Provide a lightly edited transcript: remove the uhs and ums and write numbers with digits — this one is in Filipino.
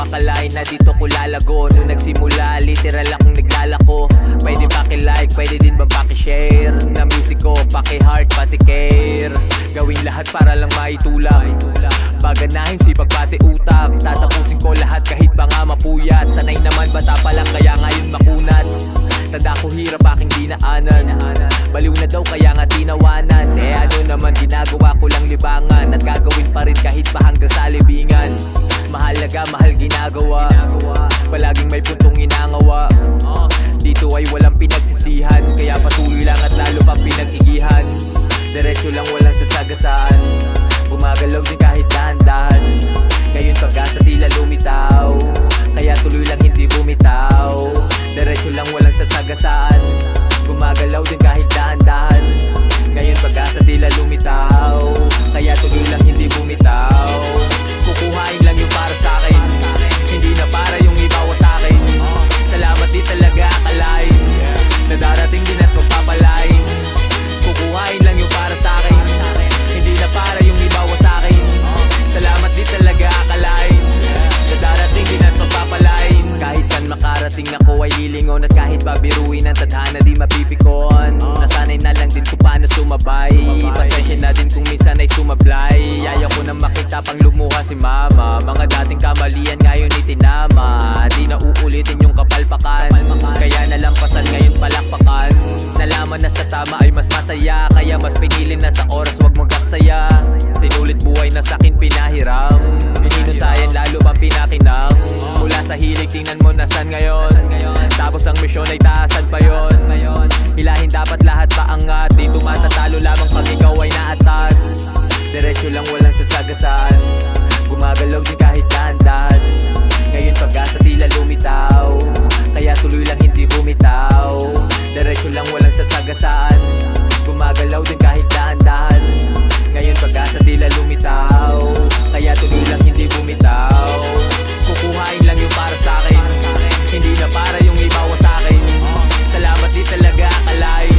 makalain na dito ko lalago. Nung nagsimula, literal akong naglalako. Pwede paki-like, pwede din ba paki-share na music ko, paki-heart, pati care. Gawin lahat para lang maitulak, paganahin sipag pati utak. Tatapusin ko lahat kahit ba nga mapuyat. Sanay naman bata pa lang kaya ngayon makunat. Tanda ko hirap aking dinaanan, baliw na daw kaya nga tinawanan. Eh ano naman ginagawa ko lang libangan, at gagawin pa rin kahit pa hanggang sa libingan. Mahalaga, mahal ginagawa, palaging may puntong inangawa. Dito ay walang pinagsisihan, kaya patuloy lang at lalo pang pinag-igihan. Diretso lang walang sasagasaan, gumagalaw din kahit dahan-dahan. Ngayon pag-asa tila lumitaw, kaya tuloy lang hindi bumitaw. Diretso lang walang sasagasaan, gumagalaw din kahit dahan-dahan. Ngayon pag-asa tila lumitaw, kaya tuloy lang hindi bumitaw. Kukuhain lang yung para sa'kin, hindi na para yung ibawa sa'kin. Salamat di talaga akalain, na darating din at magpapalain. Kukuhain lang yung para sa'kin, hindi na para yung ibawa sa'kin. Salamat di talaga akalain, na darating din at magpapalain. Kahit saan makarating ako ay lilingon, at kahit babiruin ang tadhana di mapipikon. Nasanay na lang din kung paano sumabay, pasensya na din kung minsan ay sumablay. Ayaw ko na makita pang lumuha si mama, mga dating kamalian ngayon itinama. Di na uulitin yung kapalpakan, kaya nalampasan ngayon palakpakan. Nalaman na sa tama ay mas masaya, kaya mas pinili na sa oras wag magaksaya. Sinulit buhay na sa'kin pinahiram, hininusayan lalo pang pinakinang. Mula sa hilig tingnan mo nasan ngayon, tapos ang misyon ay taasan pa yon. Hilahin dapat lahat paangat, di tumatatalo lamang pag ikaw ay naatas. Diretso lang walang sasagasaan, gumagalaw din kahit dahan-dahan. Ngayon pag-asa tila lumitaw, kaya tuloy lang hindi bumitaw. Diretso lang walang sasagasaan, gumagalaw din kahit dahan-dahan. Ngayon pag-asa tila lumitaw, kaya tuloy lang hindi bumitaw. Kukuhain lang yung para sa'kin, hindi na para yung ibawa sa'kin. Salamat di talaga akalain,